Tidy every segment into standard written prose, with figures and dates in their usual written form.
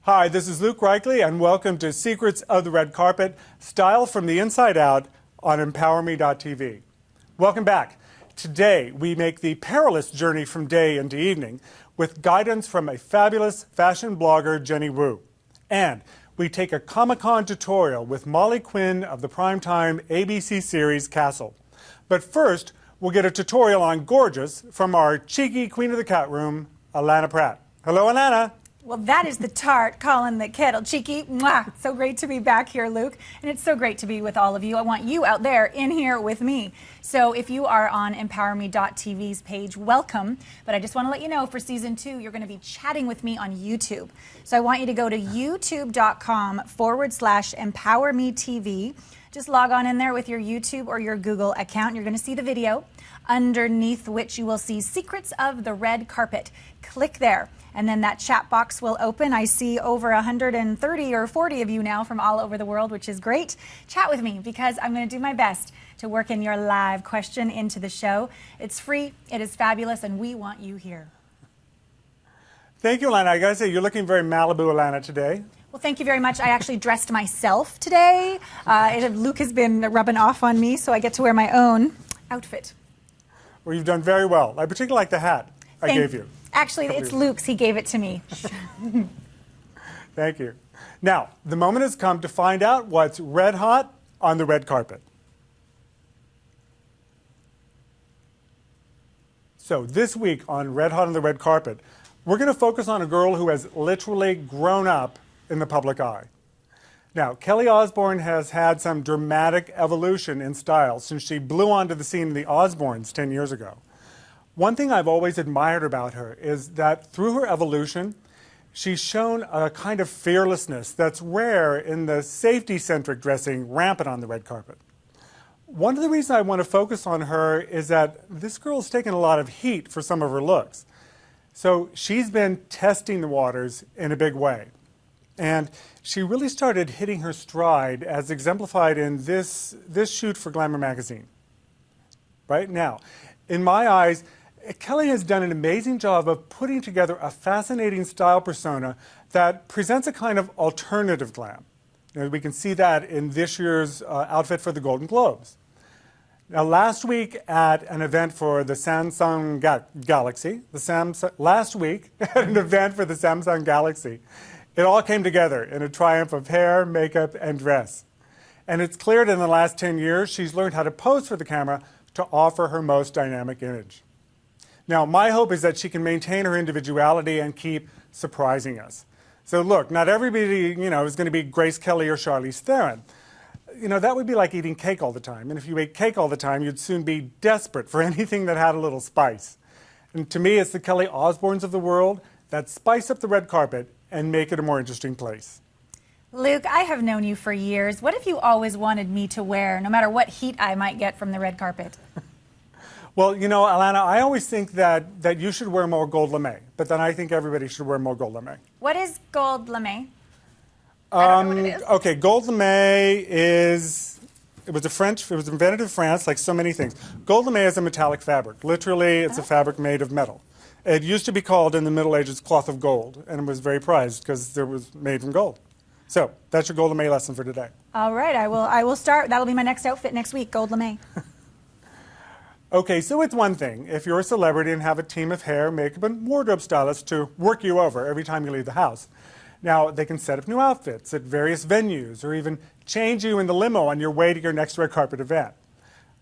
Hi, this is Luke Reichle, and welcome to Secrets of the Red Carpet, Style from the Inside Out on emPOWERme.tv. Welcome back. Today, we make the perilous journey from day into evening with guidance from a fabulous fashion blogger, Jenny Wu. And we take a Comic-Con tutorial with Molly Quinn of the primetime ABC series Castle. But first, we'll get a tutorial on Gorgeous from our cheeky queen of the cat room, Alana Pratt. Hello, Alana. Well, that is the tart calling the kettle cheeky. Mwah! So great to be back here, Luke. And it's so great to be with all of you. I want you out there in here with me. So if you are on emPOWERme.tv's page, welcome. But I just want to let you know for season 2, you're going to be chatting with me on YouTube. So I want you to go to youtube.com/emPOWERme.tv. Just log on in there with your YouTube or your Google account. You're going to see the video, underneath which you will see Secrets of the Red Carpet. Click there. And then that chat box will open. I see over 130 or 40 of you now from all over the world, which is great. Chat with me because I'm going to do my best to work in your live question into the show. It's free, it is fabulous, and we want you here. Thank you, Alana. I got to say, you're looking very Malibu, Alana, today. Well, thank you very much. I actually dressed myself today. Luke has been rubbing off on me, so I get to wear my own outfit. Well, you've done very well. I particularly like the hat I gave you. Actually, it's Luke's. He gave it to me. Thank you. Now, the moment has come to find out what's red hot on the red carpet. So this week on Red Hot on the Red Carpet, we're going to focus on a girl who has literally grown up in the public eye. Now, Kelly Osborne has had some dramatic evolution in style since she blew onto the scene in the Osbournes 10 years ago. One thing I've always admired about her is that through her evolution, she's shown a kind of fearlessness that's rare in the safety-centric dressing rampant on the red carpet. One of the reasons I want to focus on her is that this girl's taken a lot of heat for some of her looks. So she's been testing the waters in a big way. And she really started hitting her stride as exemplified in this shoot for Glamour magazine. Right now, in my eyes, Kelly has done an amazing job of putting together a fascinating style persona that presents a kind of alternative glam. We can see that in this year's outfit for the Golden Globes. Now, last week at an event for the Samsung Galaxy, it all came together in a triumph of hair, makeup, and dress. And it's clear that in the last 10 years, she's learned how to pose for the camera to offer her most dynamic image. Now, my hope is that she can maintain her individuality and keep surprising us. So look, not everybody, is going to be Grace Kelly or Charlize Theron. That would be like eating cake all the time. And if you ate cake all the time, you'd soon be desperate for anything that had a little spice. And to me, it's the Kelly Osbournes of the world that spice up the red carpet and make it a more interesting place. Luke, I have known you for years. What have you always wanted me to wear, no matter what heat I might get from the red carpet? Well, Alana, I always think that you should wear more gold lame, but then I think everybody should wear more gold lame. What is gold lame? I don't know what it is. Okay, gold lame it was invented in France, like so many things. Gold lame is a metallic fabric. Literally, it's a fabric made of metal. It used to be called in the Middle Ages cloth of gold, and it was very prized because it was made from gold. So that's your gold lame lesson for today. All right, I will start. That'll be my next outfit next week, gold lame. Okay, so it's one thing if you're a celebrity and have a team of hair, makeup, and wardrobe stylists to work you over every time you leave the house. Now, they can set up new outfits at various venues or even change you in the limo on your way to your next red carpet event.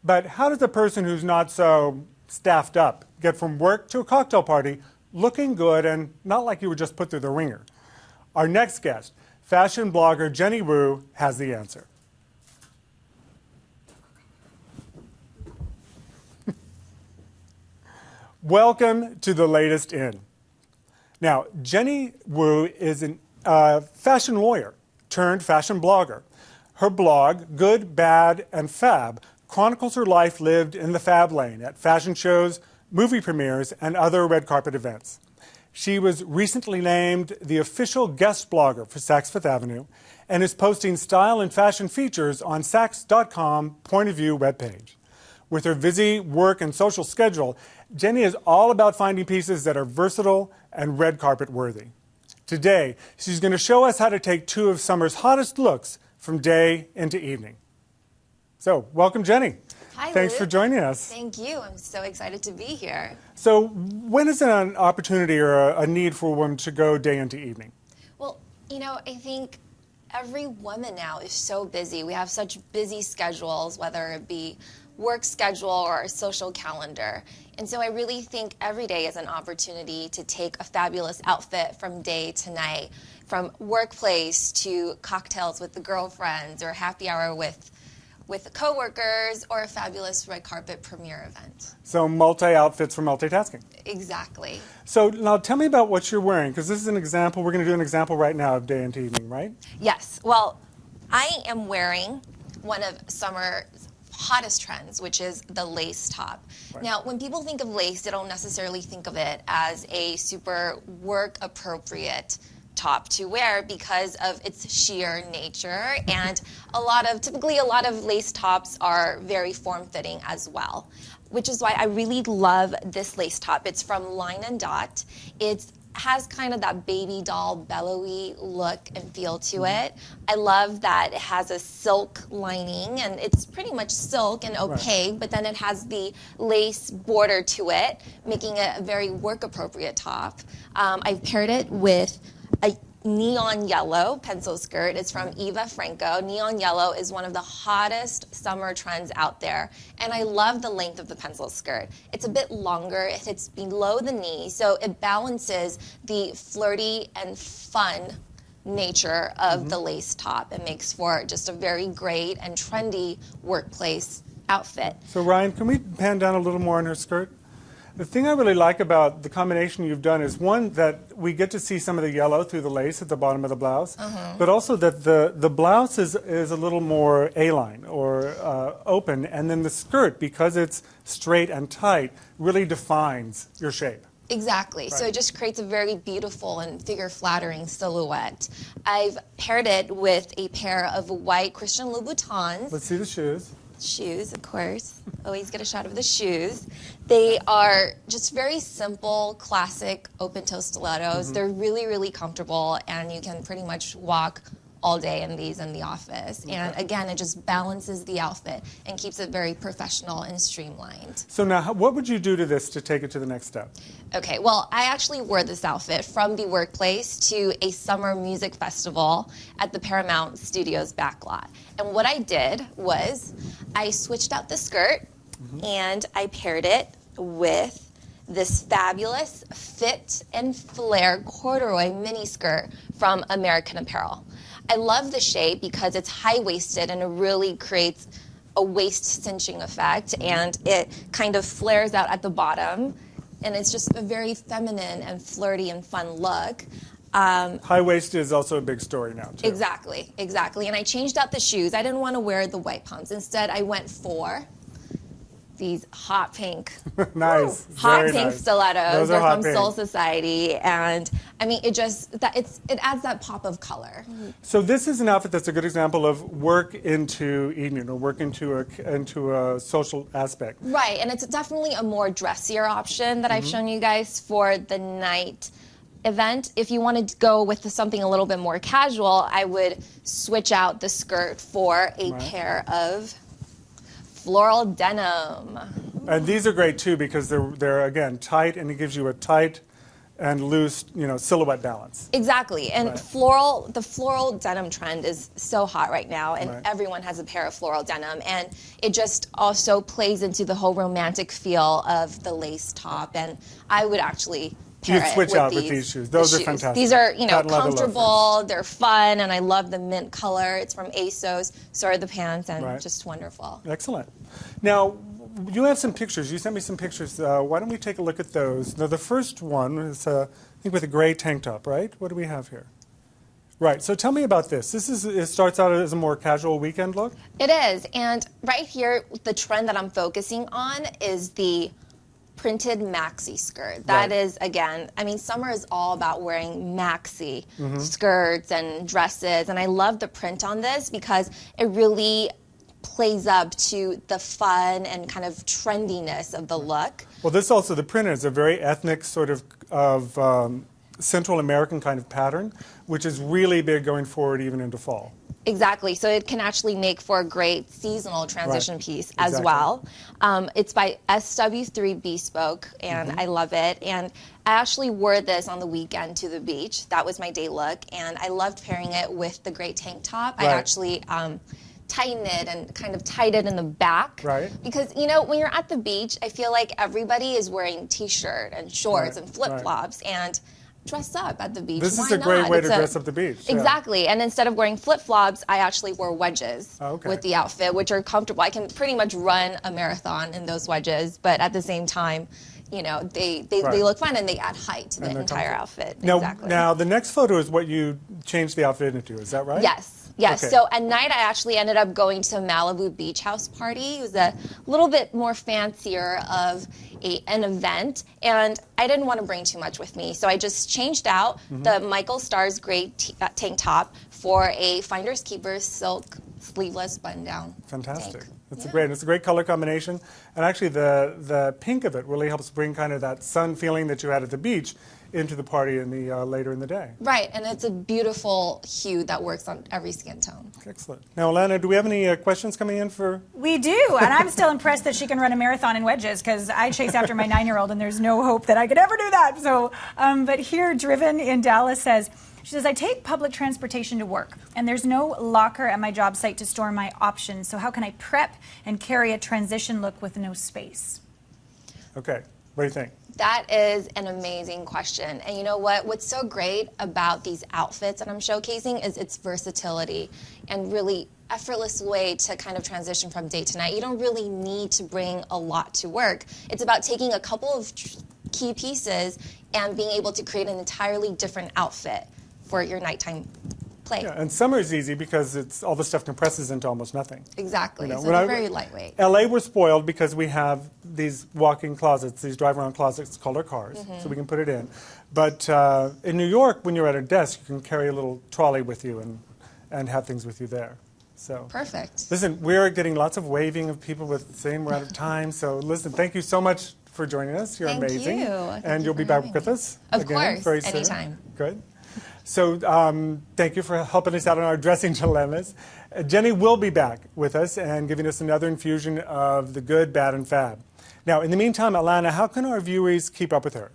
But how does a person who's not so staffed up get from work to a cocktail party looking good and not like you were just put through the ringer? Our next guest, fashion blogger Jenny Wu, has the answer. Welcome to the latest in. Now, Jenny Wu is a fashion lawyer turned fashion blogger. Her blog, Good, Bad, and Fab, chronicles her life lived in the fab lane at fashion shows, movie premieres, and other red carpet events. She was recently named the official guest blogger for Saks Fifth Avenue and is posting style and fashion features on Saks.com Point of View webpage. With her busy work and social schedule, Jenny is all about finding pieces that are versatile and red carpet worthy. Today, she's going to show us how to take two of summer's hottest looks from day into evening. So, welcome, Jenny. Hi, Thanks Luke. for joining us. Thank you. I'm so excited to be here. So, when is it an opportunity or a need for a woman to go day into evening? Well, you know, I think every woman now is so busy. We have such busy schedules, whether it be work schedule or a social calendar. And so I really think every day is an opportunity to take a fabulous outfit from day to night, from workplace to cocktails with the girlfriends or happy hour with the coworkers or a fabulous red carpet premiere event. So, multi-outfits for multitasking. Exactly. So, now tell me about what you're wearing, because this is an example. We're going to do an example right now of day into evening, right? Yes. Well, I am wearing one of summer's hottest trends, which is the lace top. Right. Now, when people think of lace, they don't necessarily think of it as a super work-appropriate top to wear because of its sheer nature, and typically a lot of lace tops are very form-fitting as well, which is why I really love this lace top. It's from Line & Dot. It has kind of that baby doll bellowy look and feel to it. I love that it has a silk lining, and it's pretty much silk and opaque, but then it has the lace border to it, making it a very work-appropriate top. I've paired it with a neon yellow pencil skirt. It's from Eva Franco. Neon yellow is one of the hottest summer trends out there, and I love the length of the pencil skirt. It's a bit longer, it hits below the knee, so it balances the flirty and fun nature of the lace top. It makes for just a very great and trendy workplace outfit. So, Ryan, can we pan down a little more on her skirt? The thing I really like about the combination you've done is, one, that we get to see some of the yellow through the lace at the bottom of the blouse, but also that the blouse is a little more A-line or open, and then the skirt, because it's straight and tight, really defines your shape. Exactly. Right. So it just creates a very beautiful and figure-flattering silhouette. I've paired it with a pair of white Christian Louboutins. Let's see the shoes. Shoes, of course. Always get a shot of the shoes. They are just very simple, classic open-toe stilettos. They're really, really comfortable, and you can pretty much walk all day in these in the office. And again, it just balances the outfit and keeps it very professional and streamlined. So now, what would you do to this to take it to the next step? Okay, well, I actually wore this outfit from the workplace to a summer music festival at the Paramount Studios backlot. And what I did was I switched out the skirt and I paired it with this fabulous fit and flare corduroy mini skirt from American Apparel. I love the shape because it's high-waisted and it really creates a waist cinching effect, and it kind of flares out at the bottom, and it's just a very feminine and flirty and fun look. High-waisted is also a big story now, too. Exactly, exactly. And I changed out the shoes. I didn't want to wear the white pumps. Instead, I went for these hot pink, nice, hot very pink nice. stilettos. Those They're are hot from pink. Soul Society, and I mean, it adds that pop of color. So this is an outfit that's a good example of work into evening, or work into a social aspect. Right, and it's definitely a more dressier option that I've shown you guys for the night event. If you wanted to go with something a little bit more casual, I would switch out the skirt for a pair of floral denim. And these are great too because they're again tight, and it gives you a tight and loose, silhouette balance. Exactly, and the floral denim trend is so hot right now, and everyone has a pair of floral denim, and it just also plays into the whole romantic feel of the lace top, and I would actually pair it switch with out with these shoes. Those are fantastic. These are, Patent leather comfortable, they're fun, and I love the mint color. It's from ASOS. So are the pants, and just wonderful. Excellent. Now, you have some pictures. You sent me some pictures. Why don't we take a look at those? Now, the first one is, I think, with a gray tank top, right? What do we have here? Right, so tell me about this. It starts out as a more casual weekend look? It is, and right here, the trend that I'm focusing on is the printed maxi skirt. That is, again, I mean, summer is all about wearing maxi skirts and dresses, and I love the print on this because it really plays up to the fun and kind of trendiness of the look. Well, this also, the print is a very ethnic sort of Central American kind of pattern, which is really big going forward even into fall. Exactly. So it can actually make for a great seasonal transition piece as well. It's by SW3 Bespoke, and I love it. And I actually wore this on the weekend to the beach. That was my day look, and I loved pairing it with the gray tank top. I actually tightened it and kind of tied it in the back. Because, you know, when you're at the beach, I feel like everybody is wearing t-shirt and shorts and flip-flops, and dress up at the beach. This is a great way to dress up the beach. Exactly. And instead of wearing flip-flops, I actually wore wedges with the outfit, which are comfortable. I can pretty much run a marathon in those wedges, but at the same time, you know, they look fun and they add height to the entire outfit. Now, the next photo is what you changed the outfit into, is that right? Yes. Yes, so at night I actually ended up going to a Malibu beach house party. It was a little bit more fancier of an event, and I didn't want to bring too much with me, so I just changed out the Michael Stars gray tank top for a Finders Keepers silk sleeveless button-down. Fantastic. That's great. It's a great color combination, and actually the pink of it really helps bring kind of that sun feeling that you had at the beach into the party in the later in the day. Right, and it's a beautiful hue that works on every skin tone. Excellent. Now, Alana, do we have any questions coming in for? We do, and I'm still impressed that she can run a marathon in wedges, because I chase after my 9-year-old, and there's no hope that I could ever do that. So, but here, Driven in Dallas says, she says, I take public transportation to work, and there's no locker at my job site to store my options. So how can I prep and carry a transition look with no space? Okay, what do you think? That is an amazing question. And you know what? What's so great about these outfits that I'm showcasing is its versatility and really effortless way to kind of transition from day to night. You don't really need to bring a lot to work. It's about taking a couple of key pieces and being able to create an entirely different outfit for your nighttime play. Yeah, and summer is easy because it's all the stuff compresses into almost nothing. Exactly. You know, so they're very lightweight. LA, we're spoiled because we have these walk-in closets, these drive-around closets called our cars, so we can put it in. But in New York, when you're at a desk, you can carry a little trolley with you and have things with you there. So perfect. Listen, we're getting lots of waving of people with saying we're out of time. So listen, thank you so much for joining us. You're amazing. Thank you. And you'll be back with us of again course, very soon. anytime. Good. So thank you for helping us out on our dressing dilemmas. Jenny will be back with us and giving us another infusion of the good, bad, and fab. Now, in the meantime, Alana, how can our viewers keep up with her?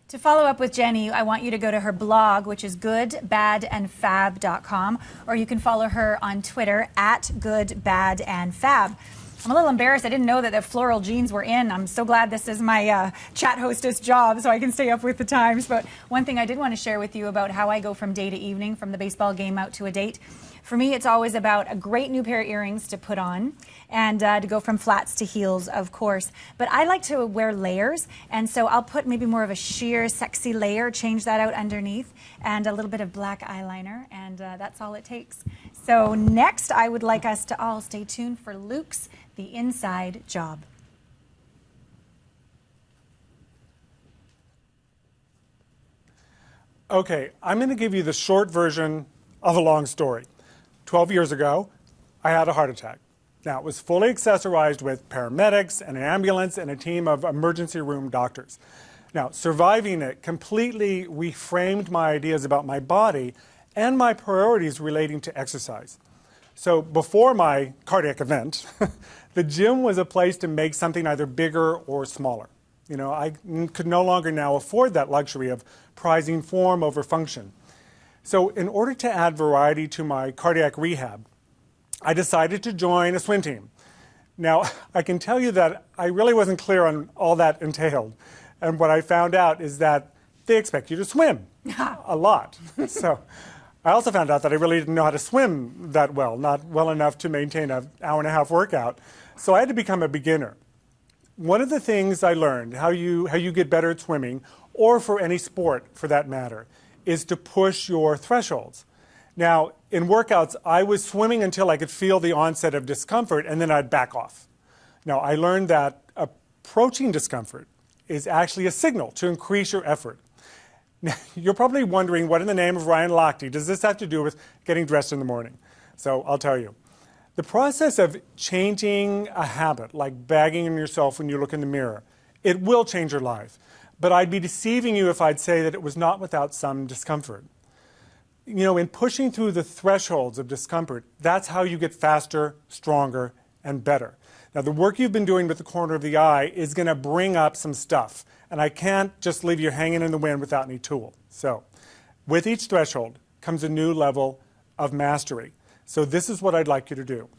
To follow up with Jenny, I want you to go to her blog, which is goodbadandfab.com, or you can follow her on Twitter at goodbadandfab. I'm a little embarrassed. I didn't know that the floral jeans were in. I'm so glad this is my chat hostess job so I can stay up with the times. But one thing I did want to share with you about how I go from day to evening, from the baseball game out to a date. For me, it's always about a great new pair of earrings to put on and to go from flats to heels, of course. But I like to wear layers, and so I'll put maybe more of a sheer, sexy layer, change that out underneath, and a little bit of black eyeliner, and that's all it takes. So next, I would like us to all stay tuned for Luke's The Inside Job. Okay, I'm going to give you the short version of a long story. 12 years ago, I had a heart attack. Now, it was fully accessorized with paramedics and an ambulance and a team of emergency room doctors. Now, surviving it completely reframed my ideas about my body and my priorities relating to exercise. So before my cardiac event, the gym was a place to make something either bigger or smaller. You know, I could no longer now afford that luxury of prizing form over function. So in order to add variety to my cardiac rehab, I decided to join a swim team. Now, I can tell you that I really wasn't clear on all that entailed. And what I found out is that they expect you to swim a lot. So I also found out that I really didn't know how to swim that well, not well enough to maintain an hour-and-a-half workout. So I had to become a beginner. One of the things I learned, how you get better at swimming, or for any sport for that matter, is to push your thresholds. Now, in workouts, I was swimming until I could feel the onset of discomfort, and then I'd back off. Now, I learned that approaching discomfort is actually a signal to increase your effort. Now, you're probably wondering, what in the name of Ryan Lochte does this have to do with getting dressed in the morning? So I'll tell you. The process of changing a habit, like bagging on yourself when you look in the mirror, it will change your life. But I'd be deceiving you if I'd say that it was not without some discomfort. You know, in pushing through the thresholds of discomfort, that's how you get faster, stronger, and better. Now, the work you've been doing with the corner of the eye is going to bring up some stuff, and I can't just leave you hanging in the wind without any tool. So, with each threshold comes a new level of mastery. So this is what I'd like you to do.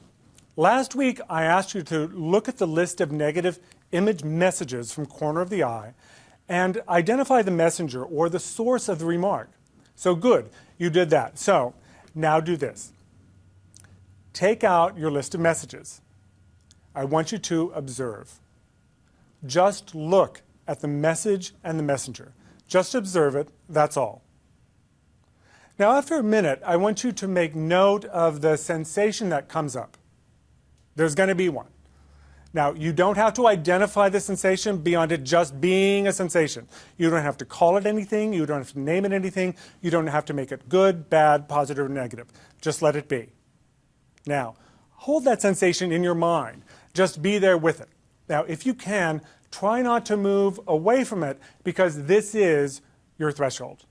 Last week, I asked you to look at the list of negative image messages from corner of the eye and identify the messenger or the source of the remark. So good, you did that. So now do this. Take out your list of messages. I want you to observe. Just look at the message and the messenger. Just observe it, that's all. Now, after a minute, I want you to make note of the sensation that comes up. There's going to be one. Now, you don't have to identify the sensation beyond it just being a sensation. You don't have to call it anything. You don't have to name it anything. You don't have to make it good, bad, positive, or negative. Just let it be. Now, hold that sensation in your mind. Just be there with it. Now, if you can, try not to move away from it because this is your threshold.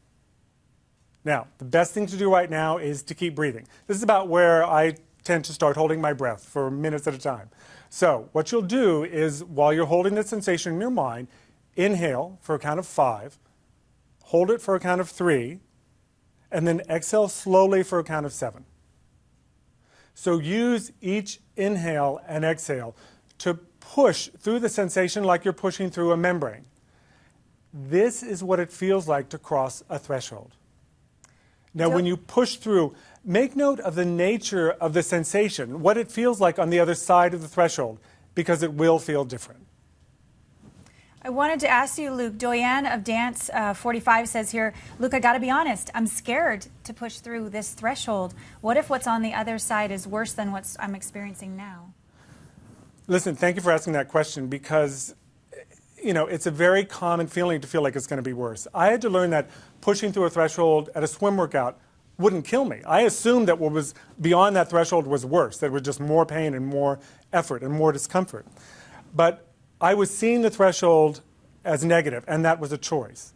Now, the best thing to do right now is to keep breathing. This is about where I tend to start holding my breath for minutes at a time. So what you'll do is, while you're holding that sensation in your mind, inhale for a count of 5, hold it for a count of 3, and then exhale slowly for a count of 7. So use each inhale and exhale to push through the sensation like you're pushing through a membrane. This is what it feels like to cross a threshold. Now, when you push through, make note of the nature of the sensation, what it feels like on the other side of the threshold, because it will feel different. I wanted to ask you, Luke, Doyen of Dance 45 says here, Luke, I got to be honest, I'm scared to push through this threshold. What if what's on the other side is worse than what I'm experiencing now? Listen, thank you for asking that question, because you know, it's a very common feeling to feel like it's going to be worse. I had to learn that pushing through a threshold at a swim workout wouldn't kill me. I assumed that what was beyond that threshold was worse, that it was just more pain and more effort and more discomfort. But I was seeing the threshold as negative, and that was a choice.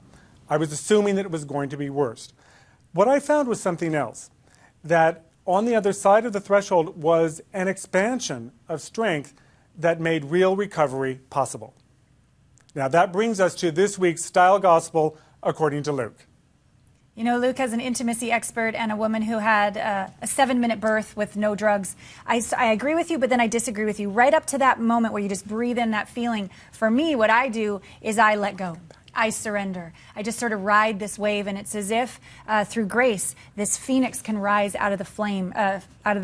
I was assuming that it was going to be worse. What I found was something else, that on the other side of the threshold was an expansion of strength that made real recovery possible. Now that brings us to this week's Style Gospel according to Luke. You know, Luke, as an intimacy expert and a woman who had a 7-minute birth with no drugs, I agree with you, but then I disagree with you. Right up to that moment where you just breathe in that feeling, for me, what I do is I let go. I surrender. I just sort of ride this wave, and it's as if through grace, this phoenix can rise out of the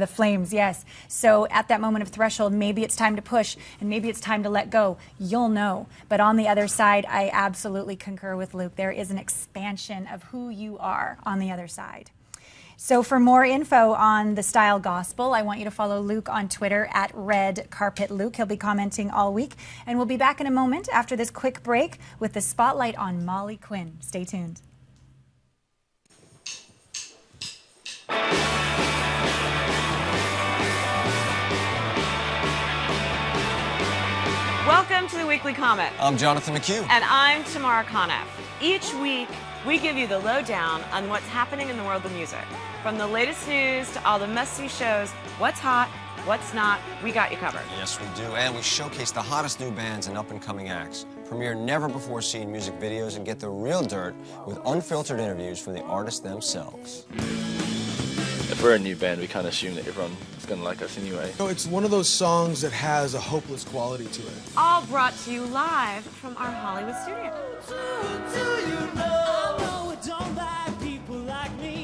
flames. Yes. So at that moment of threshold, maybe it's time to push, and maybe it's time to let go. You'll know. But on the other side, I absolutely concur with Luke. There is an expansion of who you are on the other side. So for more info on the Style Gospel, I want you to follow Luke on Twitter at RedCarpetLuke. He'll be commenting all week. And we'll be back in a moment after this quick break with the spotlight on Molly Quinn. Stay tuned. Welcome to the Weekly Comet. I'm Jonathan McHugh. And I'm Tamara Conneff. Each week, we give you the lowdown on what's happening in the world of music. From the latest news to all the must-see shows, what's hot, what's not, we got you covered. Yes, we do. And we showcase the hottest new bands and up-and-coming acts. Premiere never-before-seen music videos and get the real dirt with unfiltered interviews from the artists themselves. If we're a new band, we kind of assume that everyone is going to like us anyway. So it's one of those songs that has a hopeless quality to it. All brought to you live from our Hollywood studio.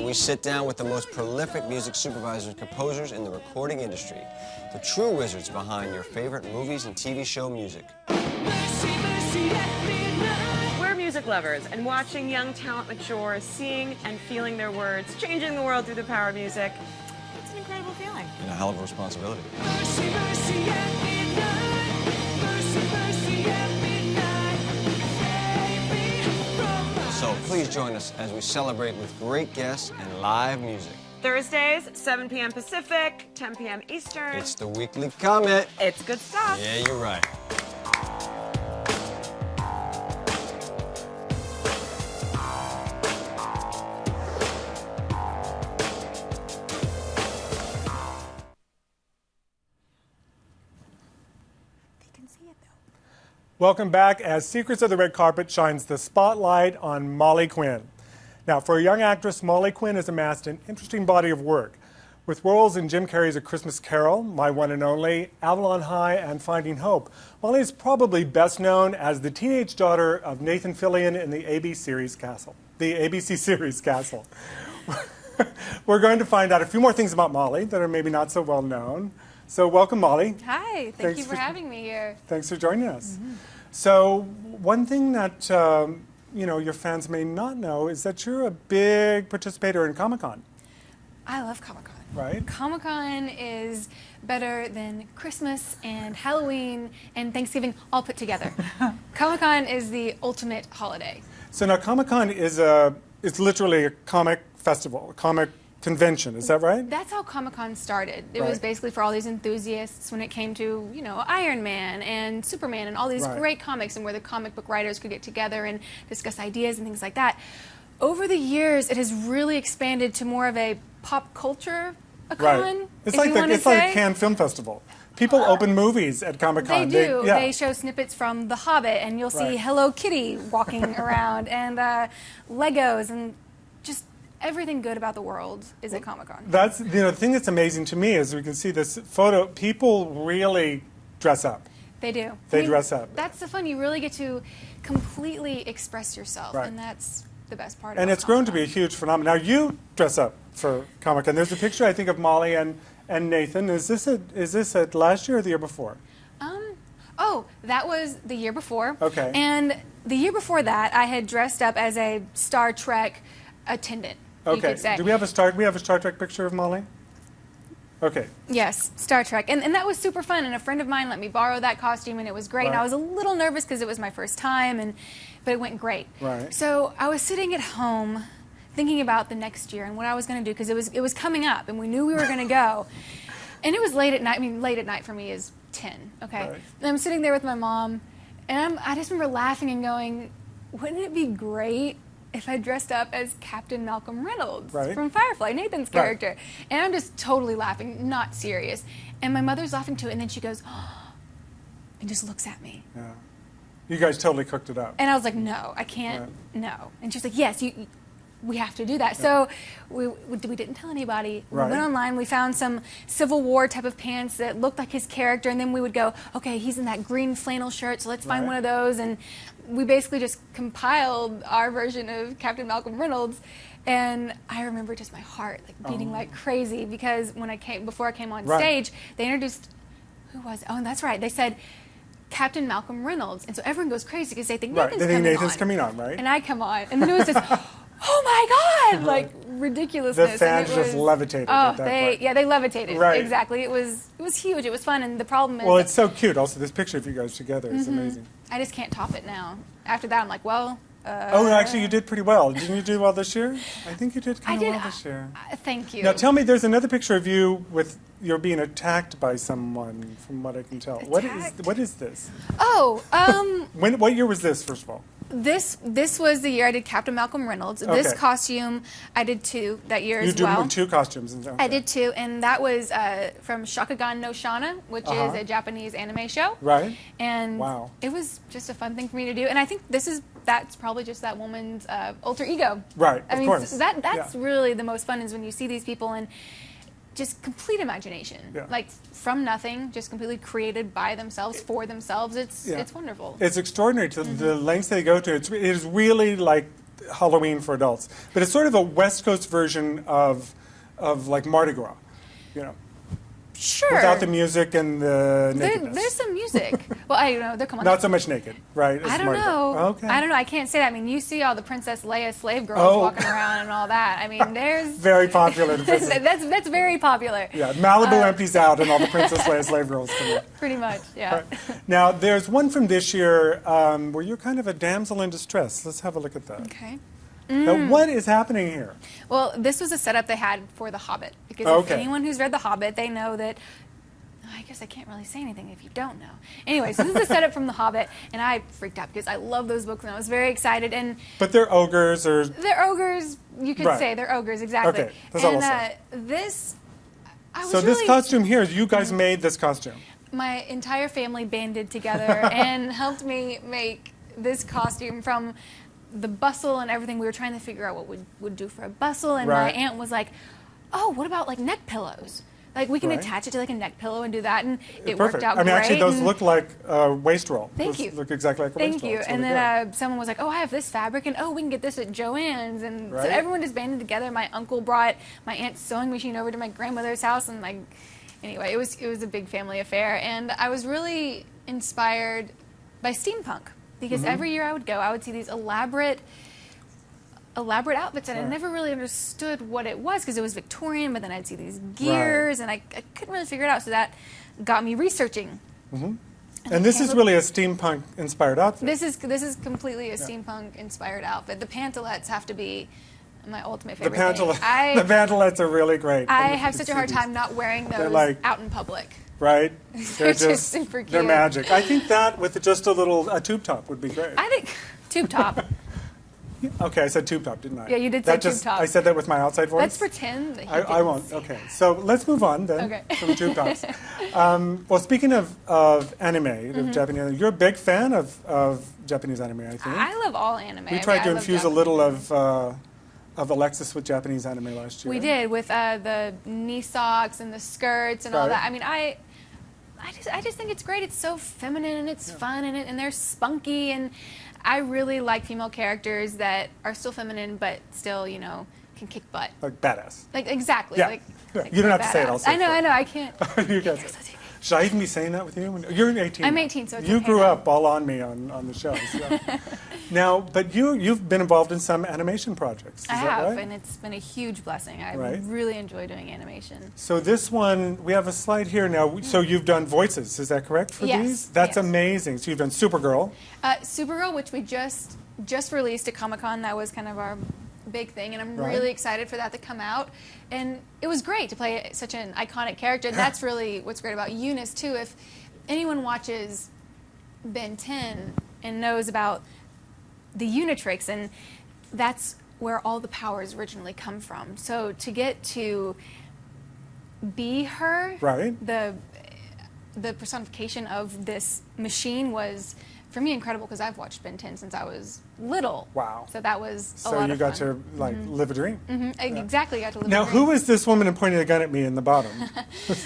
We sit down with the most prolific music supervisors and composers in the recording industry, the true wizards behind your favorite movies and TV show music. We're music lovers, and watching young talent mature, seeing and feeling their words, changing the world through the power of music, it's an incredible feeling. And a hell of a responsibility. So please join us as we celebrate with great guests and live music. Thursdays, 7 p.m. Pacific, 10 p.m. Eastern. It's the Weekly Comet. It's good stuff. Yeah, you're right. Welcome back as Secrets of the Red Carpet shines the spotlight on Molly Quinn. Now, for a young actress, Molly Quinn has amassed an interesting body of work. With roles in Jim Carrey's A Christmas Carol, My One and Only, Avalon High, and Finding Hope, Molly is probably best known as the teenage daughter of Nathan Fillion in the ABC series Castle. We're going to find out a few more things about Molly that are maybe not so well known. So welcome, Molly. Hi, thank you for having me here. Thanks for joining us. So one thing that your fans may not know is that you're a big participator in Comic-Con. I love Comic-Con. Right. Comic-Con is better than Christmas and Halloween and Thanksgiving all put together. Comic-Con is the ultimate holiday. So now Comic-Con is it's literally a comic festival, a comic convention, is that right? That's how Comic-Con started. It Right. was basically for all these enthusiasts when it came to, Iron Man and Superman and all these Right. great comics, and where the comic book writers could get together and discuss ideas and things like that. Over the years, it has really expanded to more of a pop culture con. Right. It's like a Cannes Film Festival. People open movies at Comic-Con. They do. Yeah. They show snippets from The Hobbit, and you'll see Right. Hello Kitty walking around, and Legos, and just everything good about the world is at Comic-Con. That's the thing that's amazing to me is we can see this photo. People really dress up. They do. They dress up. That's the fun. You really get to completely express yourself, Right. and that's the best part. And about it's grown to be a Comic-Con. huge phenomenon. Now you dress up for Comic-Con. There's a picture I think of Molly and Nathan. Is this at last year or the year before? Oh, that was the year before. Okay. And the year before that, I had dressed up as a Star Trek attendant. You Okay. could say. Do we have a Star Trek picture of Molly? Okay. Yes, Star Trek. And that was super fun. And a friend of mine let me borrow that costume, and it was great. And I Right. was a little nervous because it was my first time, but it went great. Right. So I was sitting at home thinking about the next year and what I was going to do, because it was coming up, and we knew we were going to go. And it was late at night. I mean, late at night for me is 10, okay? Right. And I'm sitting there with my mom, and I just remember laughing and going, wouldn't it be great if I dressed up as Captain Malcolm Reynolds Right. from Firefly, Nathan's Right. character? And I'm just totally laughing, not serious. And my mother's laughing too, and then she goes, and just looks at me. Yeah. You guys totally cooked it up. And I was like, no, I can't, no. And she's like, yes, we have to do that. So we didn't tell anybody. Right. We went online, we found some Civil War type of pants that looked like his character, and then we would go, okay, he's in that green flannel shirt, so let's find Right. one of those. And we basically just compiled our version of Captain Malcolm Reynolds. And I remember just my heart beating like crazy, because before I came on Right. stage, they introduced, who was it? Oh, that's right. They said Captain Malcolm Reynolds. And so everyone goes crazy because they think Right. Nathan's They think coming Nathan's on. coming on, right? And I come on. And then it was just, oh my God, like ridiculousness. The fans And it just was- levitated Oh, at that point. they levitated. Right. Exactly. It was huge. It was fun. And the problem is, Well, it's so cute. Also, this picture of you guys together is amazing. I just can't top it now. After that, I'm like, well. Oh, no, actually, you did pretty well. Didn't you do well this year? I think you did I kind of did. well this year. Thank you. Now, tell me, there's another picture of you with you're being attacked by someone, from what I can tell. Attacked? What is this? Oh, What year was this, first of all? this was the year I did Captain Malcolm Reynolds. This Okay. costume I did too that year You as do well. two costumes. I did too, and that was from Shakugan no Shana, which Uh-huh. is a Japanese anime show. Right. And Wow. it was just a fun thing for me to do. And I think that's probably just that woman's alter ego. Right, I of mean, course. that's Yeah. really the most fun, is when you see these people and just complete imagination. Yeah. Like from nothing, just completely created by themselves, for themselves. It's wonderful. It's extraordinary to Mm-hmm. the lengths they go to. It is really like Halloween for adults, but it's sort of a West Coast version of like Mardi Gras, you know, Sure. without the music and the nakedness. There's some music. Well, I don't know. They're coming. Not so much naked, right? as I don't Mardi Gras. know. Okay. I don't know. I can't say that. I mean, you see all the Princess Leia slave girls Oh. walking around and all that. I mean, there's Very popular. The princess. that's very popular. Yeah, Malibu empties out and all the Princess Leia slave girls come in. Pretty much. Yeah. Right. Now, there's one from this year where you're kind of a damsel in distress. Let's have a look at that. Okay. Now, what is happening here? Well, this was a setup they had for The Hobbit, because if Okay. anyone who's read The Hobbit, they know that. I guess I can't really say anything if you don't know. Anyway, so this is a setup from The Hobbit, and I freaked out because I love those books, and I was very excited. And But they're ogres or... they're ogres, you could Right. say. They're ogres, exactly. Okay, that's all and I'll say. this, I was So really... this costume here, you guys made this costume. my entire family banded together and helped me make this costume from the bustle and everything. We were trying to figure out what would do for a bustle, and my aunt was like, oh, what about like neck pillows? Like we can attach it to like a neck pillow and do that, and it worked out great. I mean, actually, those look like waist roll. Thank those you. Look exactly like a waist roll. Thank you. And then someone was like, oh, I have this fabric, and oh, we can get this at Joann's. And so everyone just banded together. My uncle brought my aunt's sewing machine over to my grandmother's house, and like, anyway, it was a big family affair. And I was really inspired by steampunk because every year I would see these elaborate outfits, and I never really understood what it was because it was Victorian, but then I'd see these gears, and I couldn't really figure it out, so that got me researching. And this is really a steampunk-inspired outfit. This is completely a steampunk-inspired outfit. The pantalettes have to be my ultimate favorite thing. The pantalettes are really great. I have such a hard time not wearing those out in public. Right? They're just super cute. They're magic. I think that with just a tube top would be great. I think tube top. Okay, I said tube top, didn't I? Yeah, you did say tube top. I said that with my outside voice? Let's pretend that I won't. Okay, so let's move on then from tube tops. Well, speaking of anime, of Japanese, you're a big fan of Japanese anime, I think. I love all anime. We tried to infuse a little of Alexis with Japanese anime last year. We did, with the knee socks and the skirts and all that. I mean, I just think it's great. It's so feminine and it's fun and they're spunky, and I really like female characters that are still feminine but still, you know, can kick butt. Like badass. Like exactly. Yeah. Like you don't have to say it. I'll say I know. I can't. You can't say it. Should I even be saying that with you? You're 18. I'm 18, so it's you okay grew now. up all on me on the show. So. Now, but you've been involved in some animation projects. Is I that have, right? and it's been a huge blessing. I really enjoy doing animation. So this one, we have a slide here now. So you've done voices, is that correct for these? That's amazing. So you've done Supergirl. Supergirl, which we just released at Comic-Con. That was kind of our big thing, and I'm really excited for that to come out. And it was great to play such an iconic character. And that's really what's great about Eunice too. If anyone watches Ben 10 and knows about the Unitrix, and that's where all the powers originally come from. So to get to be her, the personification of this machine was, for me, incredible because I've watched Ben 10 since I was little. Wow. So that was a lot of fun. So you got to like live a dream. Exactly, got to live a dream. Now, who is this woman pointing a gun at me in the bottom?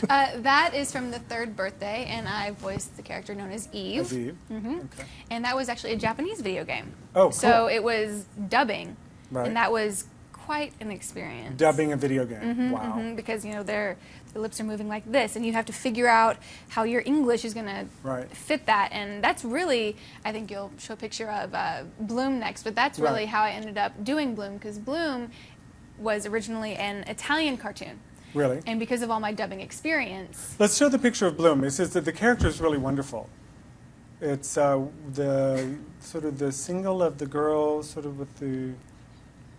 That is from the 3rd birthday, and I voiced the character known as Eve. As Eve. Okay. And that was actually a Japanese video game. Oh, cool. So it was dubbing, and that was quite an experience. Dubbing a video game. Wow. Because, you know, their lips are moving like this, and you have to figure out how your English is going to fit that. And that's really, I think you'll show a picture of Bloom next, but that's really how I ended up doing Bloom, because Bloom was originally an Italian cartoon. Really? And because of all my dubbing experience. Let's show the picture of Bloom. It says that the character is really wonderful. It's the sort of the single of the girl, sort of with the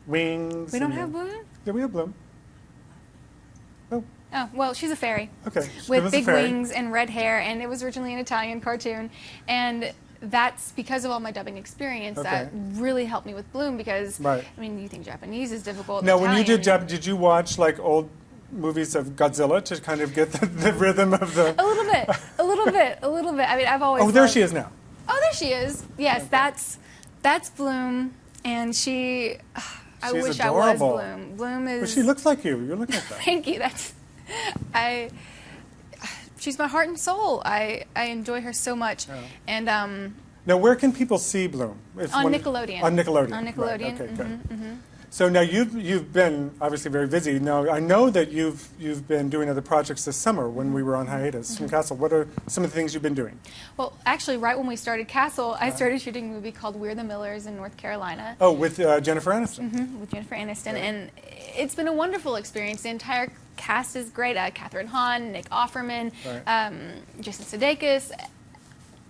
wings. We don't have Bloom? Yeah, we have Bloom. Oh, well, she's a fairy. Okay. With big wings and red hair, and it was originally an Italian cartoon. And that's because of all my dubbing experience that really helped me with Bloom, because, I mean, you think Japanese is difficult. Now, when you did you watch like old movies of Godzilla to kind of get the rhythm of the... A little bit. I mean, I've always Oh, there she is now. Oh, there she is. Yes, that's Bloom, and she... I wish adorable. I was Bloom. Bloom is... But she looks like you. You're looking at that. Thank you. She's my heart and soul. I enjoy her so much. And now, where can people see Bloom? On Nickelodeon. On Nickelodeon. On Nickelodeon. Right. Okay, good. So now you've been obviously very busy. Now I know that you've been doing other projects this summer when we were on hiatus from Castle. What are some of the things you've been doing? Well, actually, right when we started Castle, I started shooting a movie called We're the Millers in North Carolina. Oh, with Jennifer Aniston. With Jennifer Aniston, and it's been a wonderful experience. The entire cast is great. Catherine Hahn, Nick Offerman, Jason Sudeikis.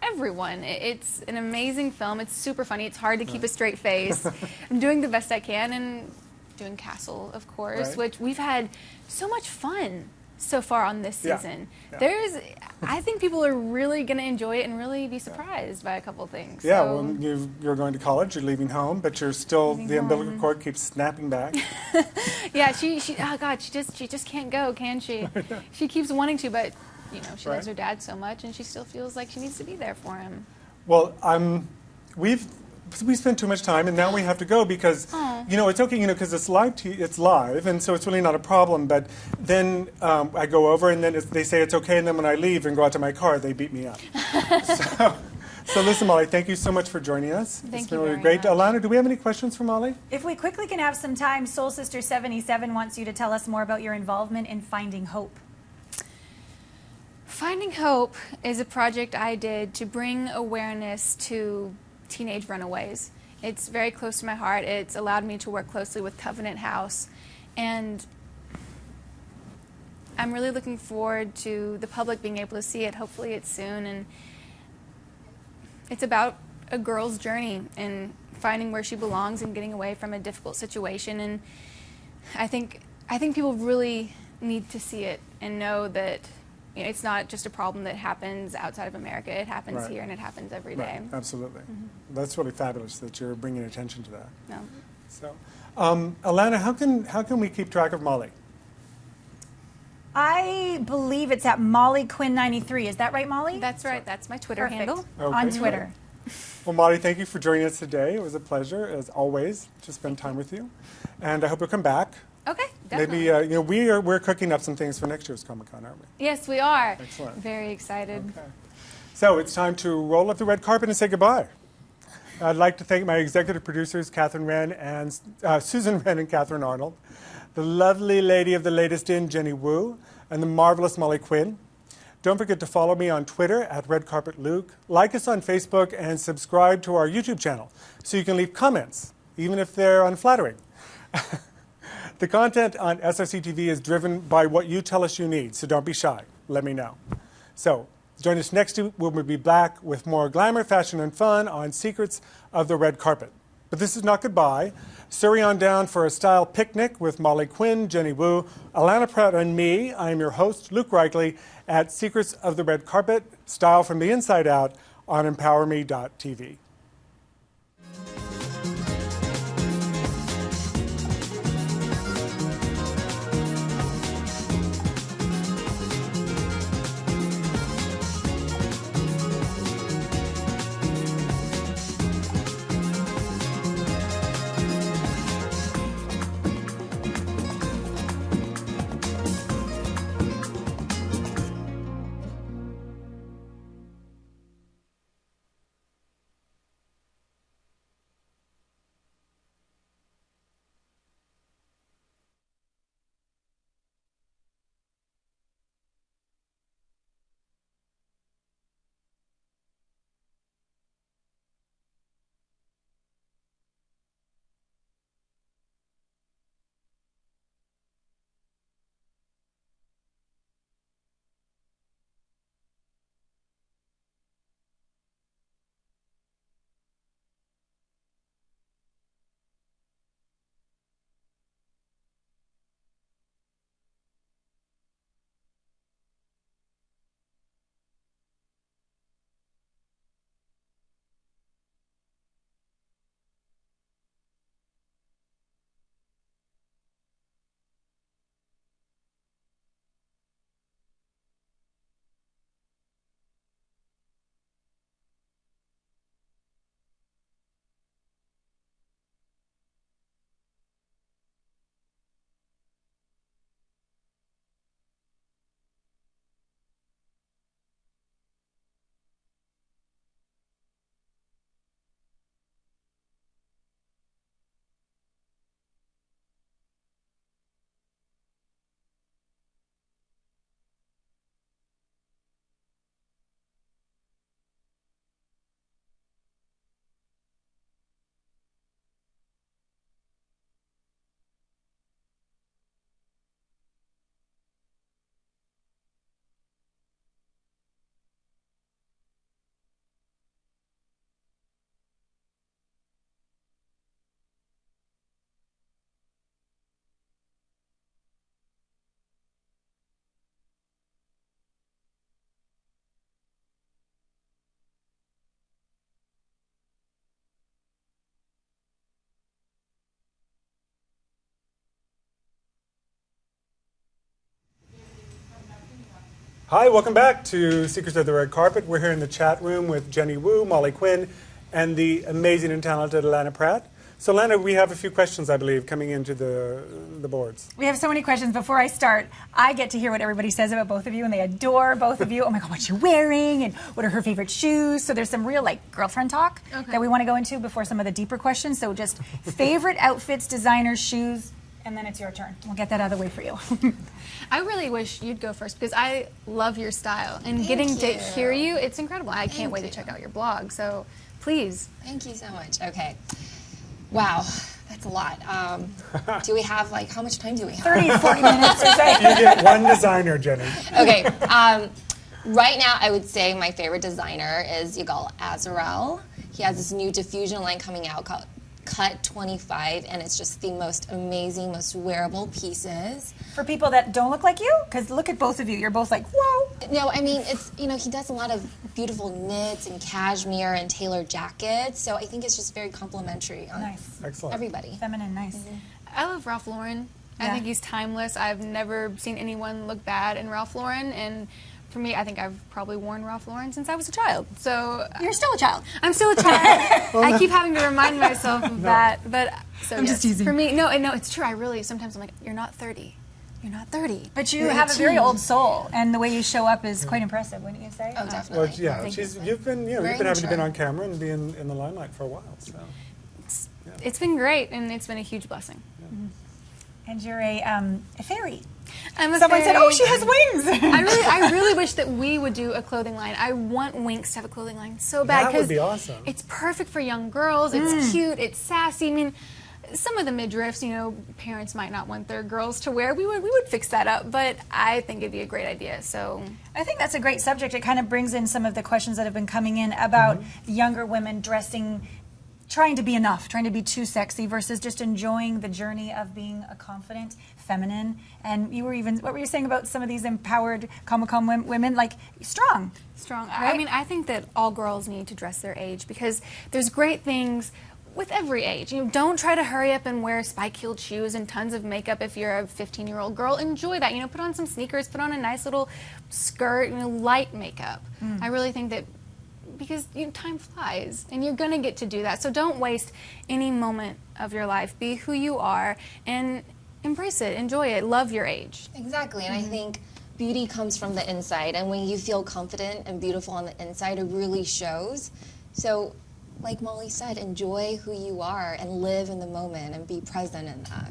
Everyone. It's an amazing film. It's super funny. It's hard to keep a straight face. I'm doing the best I can, and doing Castle, of course, which we've had so much fun so far on this season. I think people are really going to enjoy it and really be surprised by a couple of things. Yeah, well, you're going to college, you're leaving home, but you're still, the umbilical cord keeps snapping back. Yeah, she oh God, she just can't go, can she? She keeps wanting to, but you know, she Right. loves her dad so much, and she still feels like she needs to be there for him. Well, we spent too much time, and now we have to go because, you know, it's okay, you know, because it's live, and so it's really not a problem. But then I go over, and then they say it's okay, and then when I leave and go out to my car, they beat me up. So listen, Molly, thank you so much for joining us. Thank It's been you really very great. much. Alana, do we have any questions for Molly? If we quickly can have some time, Soul Sister 77 wants you to tell us more about your involvement in Finding Hope. Finding Hope is a project I did to bring awareness to teenage runaways. It's very close to my heart. It's allowed me to work closely with Covenant House, and I'm really looking forward to the public being able to see it. Hopefully it's soon. And it's about a girl's journey and finding where she belongs and getting away from a difficult situation. And I think people really need to see it and know that, you know, it's not just a problem that happens outside of America. It happens Right. here, and it happens every day. Right, absolutely. That's really fabulous that you're bringing attention to that. No. So, Alana, how can we keep track of Molly? I believe it's at Molly Quinn 93. Is that right, Molly? That's right. That's my Twitter Perfect. handle. On Okay. Twitter. Well, Molly, thank you for joining us today. It was a pleasure, as always, to spend time with you. And I hope you'll come back. Okay, definitely. Maybe, you know, we're cooking up some things for next year's Comic-Con, aren't we? Yes, we are. Excellent. Very excited. Okay. So it's time to roll up the red carpet and say goodbye. I'd like to thank my executive producers, Catherine Wren and Susan Wren and Catherine Arnold, the lovely lady of the latest in, Jenny Wu, and the marvelous Molly Quinn. Don't forget to follow me on Twitter at Red Carpet Luke, like us on Facebook, and subscribe to our YouTube channel so you can leave comments, even if they're unflattering. The content on SRC TV is driven by what you tell us you need, so don't be shy. Let me know. So join us next week when we'll be back with more glamour, fashion, and fun on Secrets of the Red Carpet. But this is not goodbye. Surrey on down for a style picnic with Molly Quinn, Jenny Wu, Alana Pratt, and me. I am your host, Luke Reichle, at Secrets of the Red Carpet, style from the inside out on emPOWERme.tv. Hi, welcome back to Secrets of the Red Carpet. We're here in the chat room with Jenny Wu, Molly Quinn, and the amazing and talented Lana Pratt. So, Lana, we have a few questions, I believe, coming into the boards. We have so many questions. Before I start, I get to hear what everybody says about both of you, and they adore both of you. Oh my God, what's she wearing? And what are her favorite shoes? So there's some real, like, girlfriend talk that we want to go into before some of the deeper questions. So just favorite outfits, designers, shoes, and then it's your turn. We'll get that out of the way for you. I really wish you'd go first because I love your style. And getting to hear you, it's incredible. I can't wait to check out your blog. So please. Thank you so much. Okay. Wow. That's a lot. Do we have, like, how much time do we have? 30, 40 minutes or so. You get one designer, Jenny. Okay. Right now, I would say my favorite designer is Yigal Azarel. He has this new diffusion line coming out called Cut 25, and it's just the most amazing, most wearable pieces. For people that don't look like you, because look at both of you. You're both like, whoa. No, I mean, it's, you know, he does a lot of beautiful knits and cashmere and tailored jackets, so I think it's just very complimentary on Excellent. everybody. Feminine, nice. I love Ralph Lauren. I think he's timeless. I've never seen anyone look bad in Ralph Lauren, and for me, I think I've probably worn Ralph Lauren since I was a child. So You're still a child. I'm still a child. I keep having to remind myself of that. But so I'm just teasing. For me, no, it's true. I really sometimes I'm like, you're not 30. You're not 30. But you have a very old soul, and the way you show up is quite impressive, wouldn't you say? Oh, definitely. Well, yeah, you've been having to be on camera and be in the limelight for a while. So it's been great, and it's been a huge blessing. And you're a fairy. I'm a Someone fairy. said, "Oh, she has wings." I really wish that we would do a clothing line. I want Winx to have a clothing line so bad. That would be awesome. It's perfect for young girls. It's cute. It's sassy. I mean, some of the midriffs, you know, parents might not want their girls to wear. We would fix that up, but I think it'd be a great idea. So I think that's a great subject. It kind of brings in some of the questions that have been coming in about younger women dressing, trying to be enough, trying to be too sexy versus just enjoying the journey of being a confident, feminine. And you were even, what were you saying about some of these empowered Comic-Con women? Like, strong. Strong. Right? I mean, I think that all girls need to dress their age because there's great things with every age. You know, don't try to hurry up and wear spike-heeled shoes and tons of makeup if you're a 15-year-old girl. Enjoy that. You know, put on some sneakers, put on a nice little skirt, you know, light makeup. I really think that because time flies and you're going to get to do that. So don't waste any moment of your life. Be who you are and embrace it, enjoy it, love your age. Exactly, and I think beauty comes from the inside, and when you feel confident and beautiful on the inside, it really shows. So, like Molly said, enjoy who you are and live in the moment and be present in that.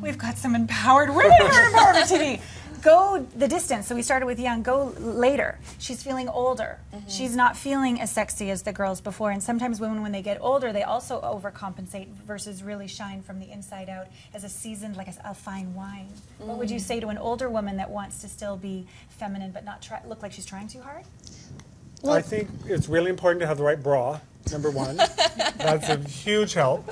We've got some empowered women here at emPOWERme.tv. Go the distance. So we started with young. Go later. She's feeling older. She's not feeling as sexy as the girls before. And sometimes women, when they get older, they also overcompensate versus really shine from the inside out as a seasoned, like a fine wine. What would you say to an older woman that wants to still be feminine but not look like she's trying too hard? I think it's really important to have the right bra. Number one, that's a huge help.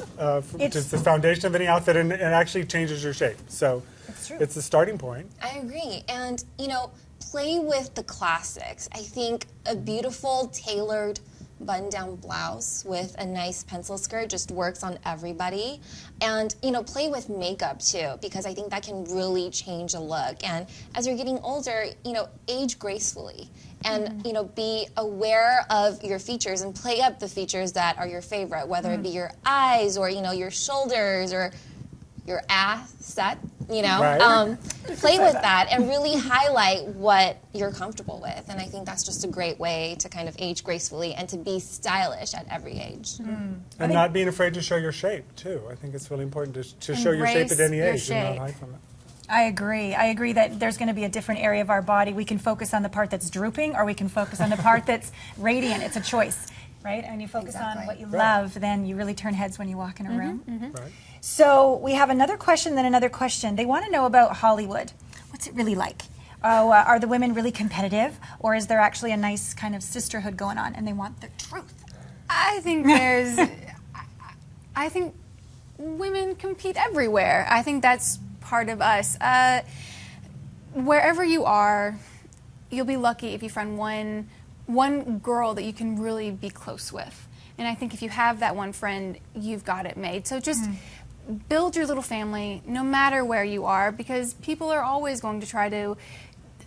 It's the foundation of any outfit, and it actually changes your shape. So it's the starting point. I agree, and you know, play with the classics. I think a beautiful tailored button-down blouse with a nice pencil skirt just works on everybody. And you know, play with makeup too, because I think that can really change a look. And as you're getting older, you know, age gracefully. And you know, be aware of your features and play up the features that are your favorite, whether it be your eyes or you know your shoulders or your ass set. You know, play with that and really highlight what you're comfortable with. And I think that's just a great way to kind of age gracefully and to be stylish at every age. And not being afraid to show your shape too. I think it's really important to show your shape at any age and not hide from it. I agree. I agree that there's going to be a different area of our body. We can focus on the part that's drooping, or we can focus on the part that's radiant. It's a choice, right? And you focus on what you love, then you really turn heads when you walk in a room. Right. So we have another question, then another question. They want to know about Hollywood. What's it really like? Are the women really competitive, or is there actually a nice kind of sisterhood going on, and they want the truth? I think there's, I think women compete everywhere. I think that's part of us. Wherever you are, you'll be lucky if you find one girl that you can really be close with. And I think if you have that one friend, you've got it made. So just build your little family no matter where you are, because people are always going to try to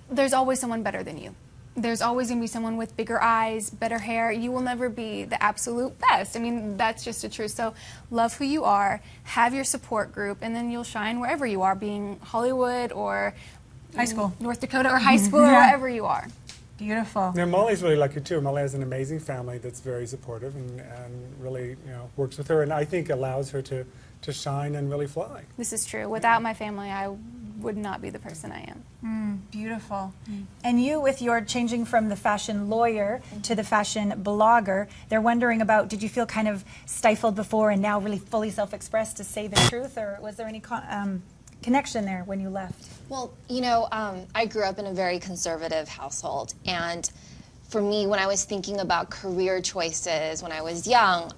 there's always someone better than you. There's always going to be someone with bigger eyes, better hair. You will never be the absolute best. I mean, that's just the truth. So love who you are, have your support group, and then you'll shine wherever you are, being Hollywood or high school, North Dakota or high school or wherever you are. Beautiful. Now, Molly's really lucky too. Molly has an amazing family that's very supportive and really, works with her, and I think allows her to shine and really fly. This is true. Without my family, I would not be the person I am. Beautiful. And you, with your changing from the fashion lawyer to the fashion blogger, they're wondering about, did you feel kind of stifled before and now really fully self-expressed to say the truth, or was there any connection there when you left? Well, I grew up in a very conservative household, and for me, when I was thinking about career choices when I was young,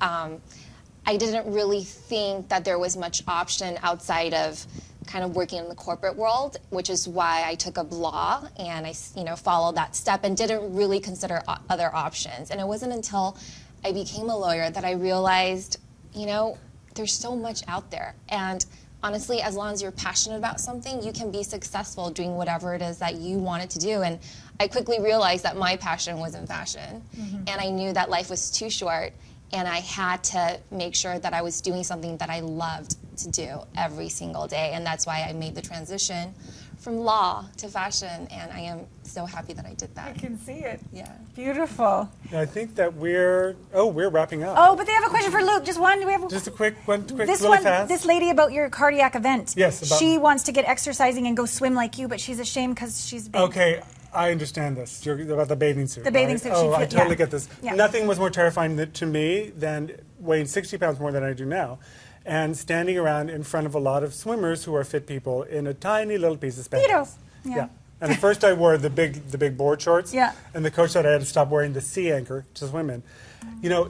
I didn't really think that there was much option outside of kind of working in the corporate world, which is why I took up law and I, followed that step and didn't really consider other options. And it wasn't until I became a lawyer that I realized, there's so much out there. And honestly, as long as you're passionate about something, you can be successful doing whatever it is that you wanted to do. And I quickly realized that my passion was in fashion. And I knew that life was too short, and I had to make sure that I was doing something that I loved to do every single day. And that's why I made the transition from law to fashion, and I am so happy that I did that. I can see it. Yeah. Beautiful. I think that we're wrapping up. Oh, but they have a question for Luke. Just one. Do we have Just a quick, this really fast. This lady about your cardiac event. Yes. She wants to get exercising and go swim like you, but she's ashamed because she's big. Okay, I understand this. You're about the bathing suit. The bathing right? suit. Oh, I totally get this. Yeah. Nothing was more terrifying to me than weighing 60 pounds more than I do now, and standing around in front of a lot of swimmers who are fit people in a tiny little piece of spandex. Speedo. Yeah. And at first I wore the big board shorts. Yeah. And the coach said I had to stop wearing the sea anchor to swim in.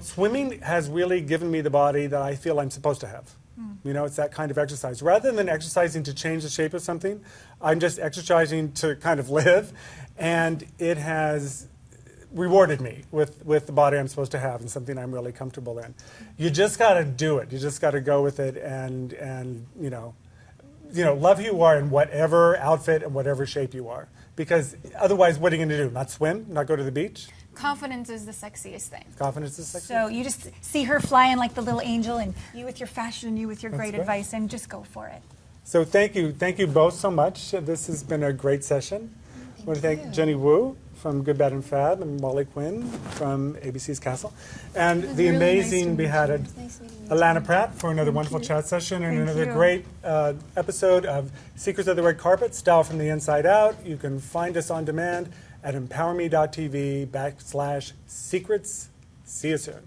Swimming has really given me the body that I feel I'm supposed to have. It's that kind of exercise. Rather than exercising to change the shape of something, I'm just exercising to kind of live, and it has rewarded me with the body I'm supposed to have and something I'm really comfortable in. You just got to do it. You just got to go with it and love who you are in whatever outfit and whatever shape you are. Because otherwise, what are you going to do? Not swim? Not go to the beach? Confidence is the sexiest thing. Confidence is sexy. So you just see her flying like the little angel, and you with your fashion, and you with your great advice, and just go for it. So thank you both so much. This has been a great session. I want to thank Jenny Wu from Good, Bad, and Fab, and Molly Quinn from ABC's Castle, and the amazing beheaded Alana Pratt for another wonderful chat session and another great episode of Secrets of the Red Carpet, Style from the Inside Out. You can find us on demand at emPOWERme.tv /secrets. See you soon.